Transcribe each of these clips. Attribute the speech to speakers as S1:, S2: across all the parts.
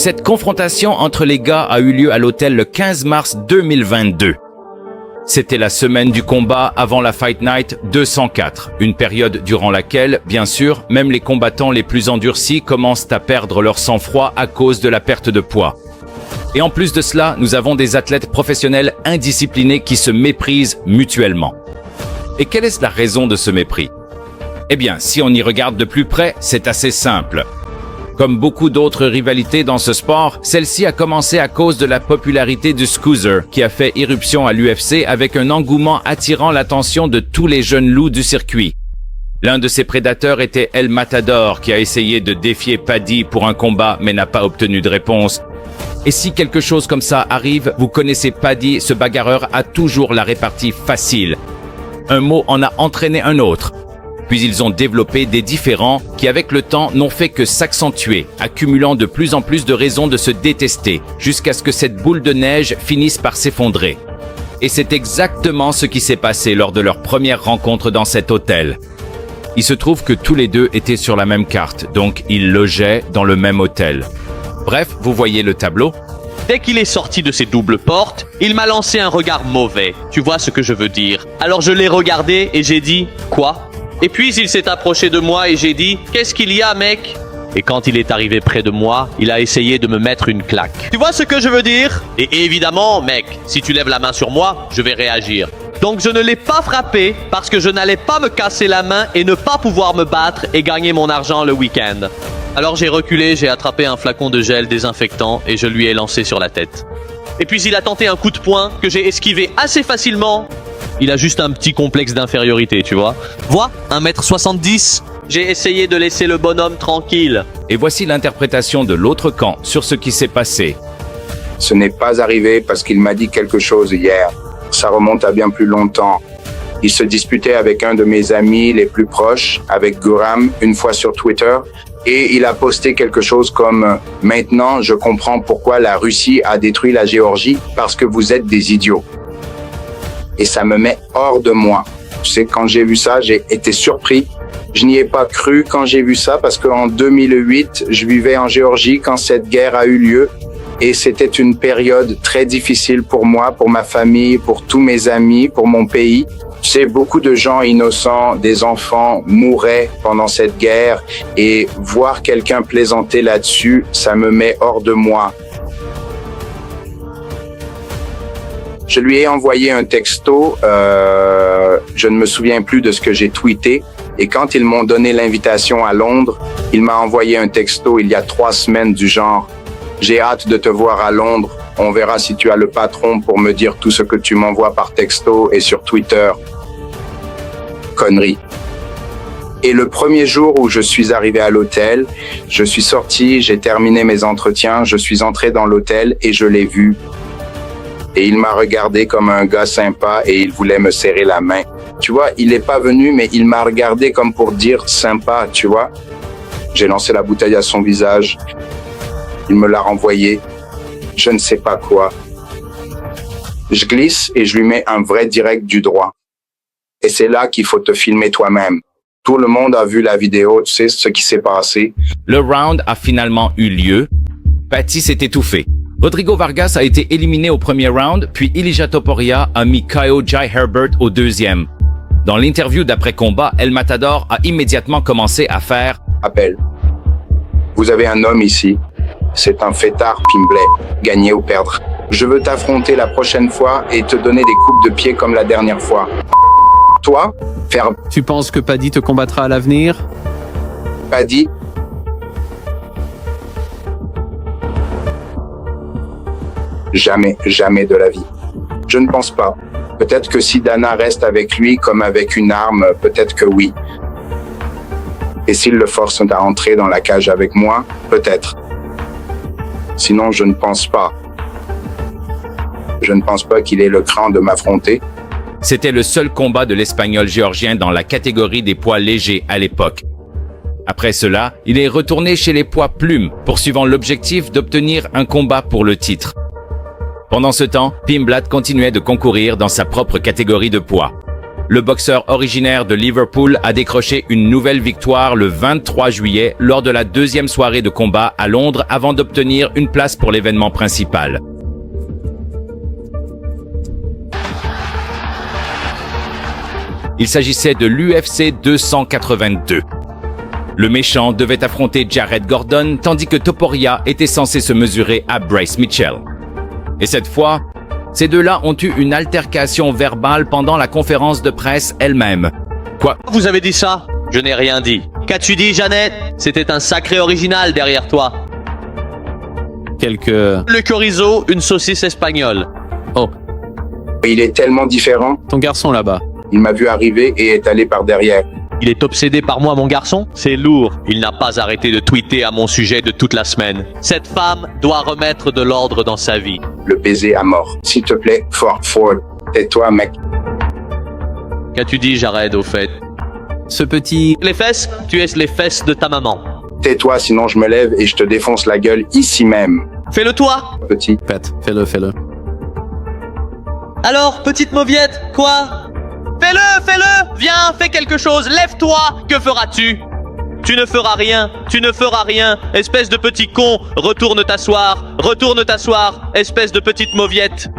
S1: Cette confrontation entre les gars a eu lieu à l'hôtel le 15 mars 2022. C'était la semaine du combat avant la Fight Night 204, une période durant laquelle, bien sûr, même les combattants les plus endurcis commencent à perdre leur sang-froid à cause de la perte de poids. Et en plus de cela, nous avons des athlètes professionnels indisciplinés qui se méprisent mutuellement. Et quelle est la raison de ce mépris? Eh bien, si on y regarde de plus près, c'est assez simple. Comme beaucoup d'autres rivalités dans ce sport, celle-ci a commencé à cause de la popularité du Scuser, qui a fait irruption à l'UFC avec un engouement attirant l'attention de tous les jeunes loups du circuit. L'un de ses prédateurs était El Matador, qui a essayé de défier Paddy pour un combat mais n'a pas obtenu de réponse. Et si quelque chose comme ça arrive, vous connaissez Paddy, ce bagarreur a toujours la répartie facile. Un mot en a entraîné un autre. Puis ils ont développé des différends qui, avec le temps, n'ont fait que s'accentuer, accumulant de plus en plus de raisons de se détester, jusqu'à ce que cette boule de neige finisse par s'effondrer. Et c'est exactement ce qui s'est passé lors de leur première rencontre dans cet hôtel. Il se trouve que tous les deux étaient sur la même carte, donc ils logeaient dans le même hôtel. Bref, vous voyez le tableau?
S2: Dès qu'il est sorti de ses doubles portes, il m'a lancé un regard mauvais. Tu vois ce que je veux dire. Alors je l'ai regardé et j'ai dit « Quoi ?» Et puis il s'est approché de moi et j'ai dit « Qu'est-ce qu'il y a, mec ?» Et quand il est arrivé près de moi, il a essayé de me mettre une claque. Tu vois ce que je veux dire? Et évidemment, mec, si tu lèves la main sur moi, je vais réagir. Donc je ne l'ai pas frappé parce que je n'allais pas me casser la main et ne pas pouvoir me battre et gagner mon argent le week-end. Alors j'ai reculé, j'ai attrapé un flacon de gel désinfectant et je lui ai lancé sur la tête. Et puis il a tenté un coup de poing que j'ai esquivé assez facilement. Il a juste un petit complexe d'infériorité, tu vois. Vois, 1m70. J'ai essayé de laisser le bonhomme tranquille.
S1: Et voici l'interprétation de l'autre camp sur ce qui s'est passé.
S3: Ce n'est pas arrivé parce qu'il m'a dit quelque chose hier. Ça remonte à bien plus longtemps. Il se disputait avec un de mes amis les plus proches, avec Guram, une fois sur Twitter. Et il a posté quelque chose comme « Maintenant, je comprends pourquoi la Russie a détruit la Géorgie, parce que vous êtes des idiots. » Et ça me met hors de moi. Tu sais, quand j'ai vu ça, j'ai été surpris. Je n'y ai pas cru quand j'ai vu ça, parce qu'en 2008, je vivais en Géorgie quand cette guerre a eu lieu. Et c'était une période très difficile pour moi, pour ma famille, pour tous mes amis, pour mon pays. Tu sais, beaucoup de gens innocents, des enfants, mouraient pendant cette guerre. Et voir quelqu'un plaisanter là-dessus, ça me met hors de moi. Je lui ai envoyé un texto, je ne me souviens plus de ce que j'ai tweeté. Et quand ils m'ont donné l'invitation à Londres, il m'a envoyé un texto il y a 3 semaines du genre « J'ai hâte de te voir à Londres, on verra si tu as le patron pour me dire tout ce que tu m'envoies par texto et sur Twitter. » Connerie. Et le premier jour où je suis arrivé à l'hôtel, je suis sorti, j'ai terminé mes entretiens, je suis entré dans l'hôtel et je l'ai vu. Et il m'a regardé comme un gars sympa et il voulait me serrer la main. Tu vois, il n'est pas venu, mais il m'a regardé comme pour dire sympa, tu vois. J'ai lancé la bouteille à son visage. Il me l'a renvoyé. Je ne sais pas quoi. Je glisse et je lui mets un vrai direct du droit. Et c'est là qu'il faut te filmer toi-même. Tout le monde a vu la vidéo, tu sais ce qui s'est passé.
S1: Le round a finalement eu lieu. Paddy s'est étouffé. Rodrigo Vargas a été éliminé au premier round, puis Ilia Topuria a mis KO Jai Herbert au deuxième. Dans l'interview d'après-combat, El Matador a immédiatement commencé à faire «
S3: Appel. Vous avez un homme ici. C'est un fêtard Pimblet. Gagner ou perdre. Je veux t'affronter la prochaine fois et te donner des coupes de pied comme la dernière fois. Toi, faire...
S4: Tu penses que Paddy te combattra à l'avenir?
S3: Paddy. Jamais, jamais de la vie. Je ne pense pas. Peut-être que si Dana reste avec lui comme avec une arme, peut-être que oui. Et s'il le force à entrer dans la cage avec moi, peut-être. Sinon, je ne pense pas. Je ne pense pas qu'il ait le cran de m'affronter.
S1: C'était le seul combat de l'Espagnol géorgien dans la catégorie des poids légers à l'époque. Après cela, il est retourné chez les poids plumes, poursuivant l'objectif d'obtenir un combat pour le titre. Pendant ce temps, Pimblet continuait de concourir dans sa propre catégorie de poids. Le boxeur originaire de Liverpool a décroché une nouvelle victoire le 23 juillet lors de la deuxième soirée de combat à Londres avant d'obtenir une place pour l'événement principal. Il s'agissait de l'UFC 282. Le méchant devait affronter Jared Gordon, tandis que Topuria était censé se mesurer à Bryce Mitchell. Et cette fois, ces deux-là ont eu une altercation verbale pendant la conférence de presse elle-même. Quoi?
S2: Vous avez dit ça? Je n'ai rien dit. Qu'as-tu dit, Jeannette? C'était un sacré original derrière toi. Le chorizo, une saucisse espagnole.
S4: Oh,
S3: Il est tellement différent.
S4: ton garçon là-bas.
S3: Il m'a vu arriver et est allé par derrière.
S2: Il est obsédé par moi, mon garçon? C'est lourd. Il n'a pas arrêté de tweeter à mon sujet de toute la semaine. Cette femme doit remettre de l'ordre dans sa vie.
S3: Le baiser à mort. S'il te plaît, Ford, tais-toi, mec.
S2: Qu'as-tu dit, Jared, au fait?
S4: Ce petit...
S2: Les fesses? Tu es les fesses de ta maman.
S3: Tais-toi, sinon je me lève et je te défonce la gueule ici même.
S2: Fais-le toi!
S3: Petit.
S4: Pète, fais-le.
S2: Alors, petite mauviette, quoi? Fais-le! Viens, fais quelque chose, lève-toi! Que feras-tu? Tu ne feras rien, espèce de petit con, retourne t'asseoir, espèce de petite mauviette.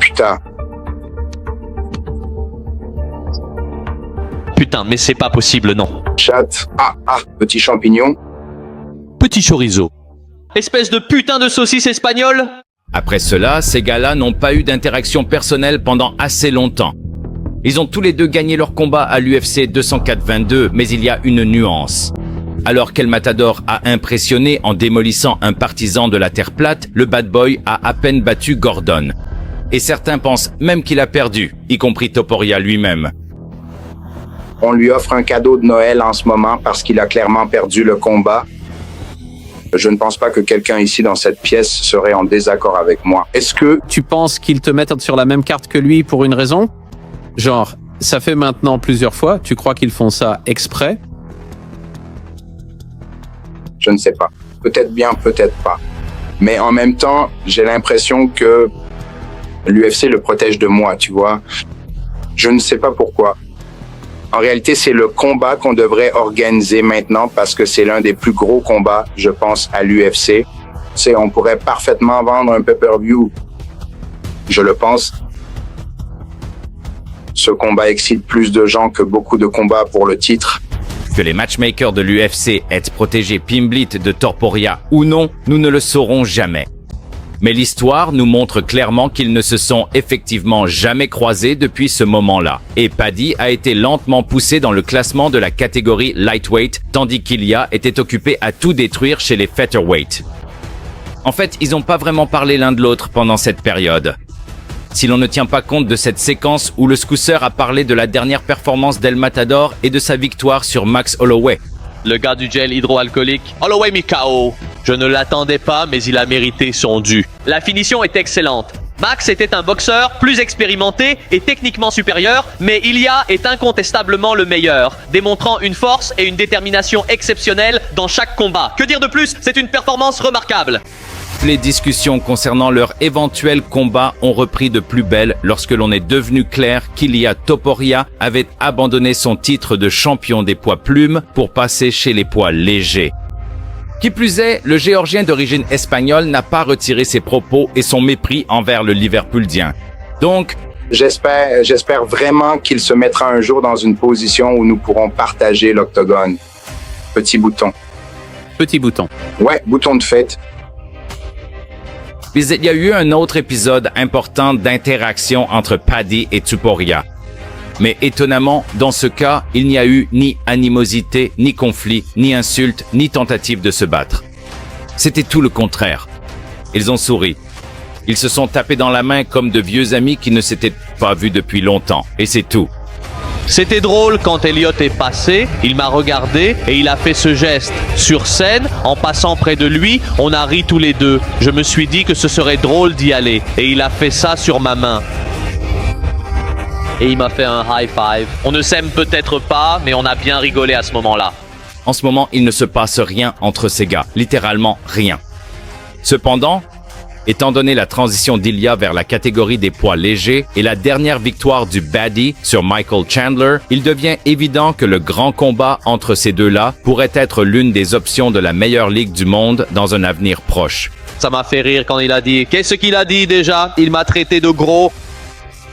S3: Putain.
S2: Putain, mais c'est pas possible, non.
S3: Chat. Petit champignon.
S2: Petit chorizo. Espèce de putain de saucisse espagnole.
S1: Après cela, ces gars-là n'ont pas eu d'interaction personnelle pendant assez longtemps. Ils ont tous les deux gagné leur combat à l'UFC 204-22, mais il y a une nuance. Alors qu'El Matador a impressionné en démolissant un partisan de la terre plate, le bad boy a à peine battu Gordon. Et certains pensent même qu'il a perdu, y compris Topuria lui-même.
S3: On lui offre un cadeau de Noël en ce moment parce qu'il a clairement perdu le combat. Je ne pense pas que quelqu'un ici dans cette pièce serait en désaccord avec moi. Est-ce que...
S4: Tu penses qu'ils te mettent sur la même carte que lui pour une raison? Genre, ça fait maintenant plusieurs fois, tu crois qu'ils font ça exprès?
S3: Je ne sais pas. Peut-être bien, peut-être pas. Mais en même temps, j'ai l'impression que l'UFC le protège de moi, tu vois. Je ne sais pas pourquoi. En réalité, c'est le combat qu'on devrait organiser maintenant parce que c'est l'un des plus gros combats, je pense, à l'UFC. On pourrait parfaitement vendre un pay-per-view. Je le pense. Ce combat excite plus de gens que beaucoup de combats pour le titre.
S1: Que les matchmakers de l'UFC aient protégé Pimblit de Topuria ou non, nous ne le saurons jamais. Mais l'histoire nous montre clairement qu'ils ne se sont effectivement jamais croisés depuis ce moment-là. Et Paddy a été lentement poussé dans le classement de la catégorie lightweight, tandis qu'Ilya était occupé à tout détruire chez les featherweight. En fait, ils n'ont pas vraiment parlé l'un de l'autre pendant cette période. Si l'on ne tient pas compte de cette séquence où le Scooser a parlé de la dernière performance d'El Matador et de sa victoire sur Max Holloway.
S2: Le gars du gel hydroalcoolique. Holloway Mikao. Je ne l'attendais pas, mais il a mérité son dû. La finition est excellente. Max était un boxeur plus expérimenté et techniquement supérieur, mais Ilya est incontestablement le meilleur, démontrant une force et une détermination exceptionnelles dans chaque combat. Que dire de plus? C'est une performance remarquable.
S1: Les discussions concernant leur éventuel combat ont repris de plus belle lorsque l'on est devenu clair qu'Ilya Topuria avait abandonné son titre de champion des poids plumes pour passer chez les poids légers. Qui plus est, le Géorgien d'origine espagnole n'a pas retiré ses propos et son mépris envers le Liverpoolien. Donc,
S3: j'espère vraiment qu'il se mettra un jour dans une position où nous pourrons partager l'octogone. Petit bouton.
S4: Petit bouton.
S3: Ouais, bouton de fête.
S1: puis il y a eu un autre épisode important d'interaction entre Paddy et Topuria. Mais étonnamment, dans ce cas, il n'y a eu ni animosité, ni conflit, ni insulte, ni tentative de se battre. C'était tout le contraire. Ils ont souri. Ils se sont tapés dans la main comme de vieux amis qui ne s'étaient pas vus depuis longtemps. Et c'est tout.
S2: C'était drôle quand Elliot est passé, il m'a regardé et il a fait ce geste. Sur scène, en passant près de lui, on a ri tous les deux. Je me suis dit que ce serait drôle d'y aller et il a fait ça sur ma main. Et il m'a fait un high five. On ne s'aime peut-être pas, mais on a bien rigolé à ce moment-là.
S1: En ce moment, il ne se passe rien entre ces gars. Littéralement rien. Cependant, Étant donné la transition d'Ilya vers la catégorie des poids légers et la dernière victoire du Baddie sur Michael Chandler, il devient évident que le grand combat entre ces deux-là pourrait être l'une des options de la meilleure ligue du monde dans un avenir proche.
S2: Ça m'a fait rire quand il a dit... Qu'est-ce qu'il a dit déjà? Il m'a traité de gros.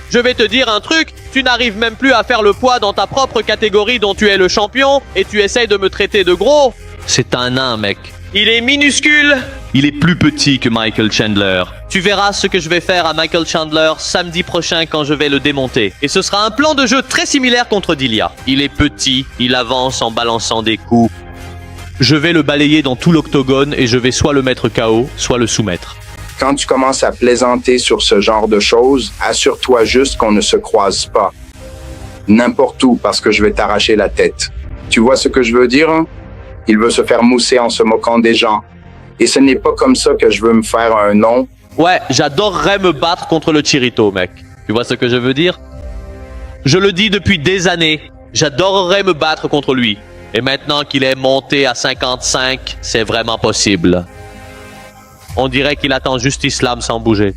S2: Je vais te dire un truc, tu n'arrives même plus à faire le poids dans ta propre catégorie dont tu es le champion et tu essayes de me traiter de gros. C'est un nain, mec. Il est minuscule. Il est plus petit que Michael Chandler. Tu verras ce que je vais faire à Michael Chandler samedi prochain quand je vais le démonter. Et ce sera un plan de jeu très similaire contre D'Elia. Il est petit, il avance en balançant des coups. Je vais le balayer dans tout l'octogone et je vais soit le mettre KO, soit le soumettre.
S3: Quand tu commences à plaisanter sur ce genre de choses, assure-toi juste qu'on ne se croise pas. N'importe où, parce que je vais t'arracher la tête. Tu vois ce que je veux dire, hein? Il veut se faire mousser en se moquant des gens. Et ce n'est pas comme ça que je veux me faire un nom.
S2: Ouais, j'adorerais me battre contre le Chirito, mec. Tu vois ce que je veux dire? Je le dis depuis des années. J'adorerais me battre contre lui. Et maintenant qu'il est monté à 55, c'est vraiment possible. On dirait qu'il attend juste Islam sans bouger.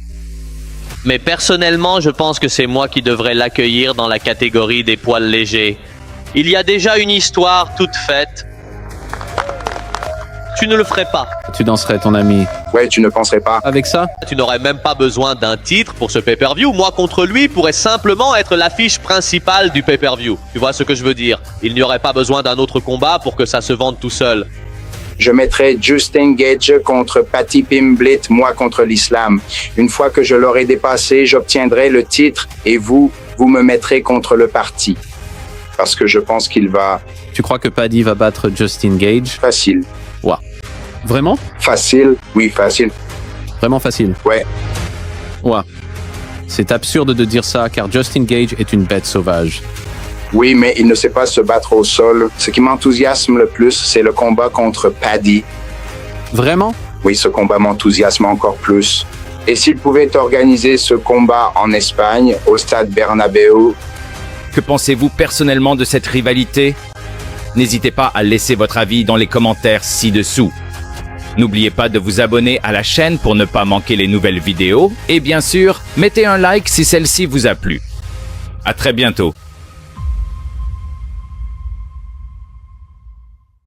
S2: Mais personnellement, je pense que c'est moi qui devrais l'accueillir dans la catégorie des poils légers. Il y a déjà une histoire toute faite. Tu ne le ferais pas.
S4: Tu danserais, ton ami.
S3: Ouais, tu ne penserais pas.
S4: Avec ça?
S2: Tu n'aurais même pas besoin d'un titre pour ce pay-per-view. Moi contre lui pourrait simplement être l'affiche principale du pay-per-view. Tu vois ce que je veux dire? Il n'y aurait pas besoin d'un autre combat pour que ça se vende tout seul.
S3: Je mettrai Justin Gage contre Patty Pimblett, moi contre l'islam. Une fois que je l'aurai dépassé, j'obtiendrai le titre et vous me mettrez contre le parti. Parce que je pense qu'il va...
S4: Tu crois que Paddy va battre Justin Gage?
S3: Facile.
S4: Ouah. Vraiment?
S3: Facile? Oui, facile.
S4: Vraiment facile?
S3: Ouais.
S4: Ouah. C'est absurde de dire ça car Justin Gage est une bête sauvage.
S3: Oui, mais il ne sait pas se battre au sol. Ce qui m'enthousiasme le plus, c'est le combat contre Paddy.
S4: Vraiment?
S3: Oui, ce combat m'enthousiasme encore plus. Et s'il pouvait organiser ce combat en Espagne, au stade Bernabéu...
S1: Que pensez-vous personnellement de cette rivalité? N'hésitez pas à laisser votre avis dans les commentaires ci-dessous. N'oubliez pas de vous abonner à la chaîne pour ne pas manquer les nouvelles vidéos. Et bien sûr, mettez un like si celle-ci vous a plu. À très bientôt.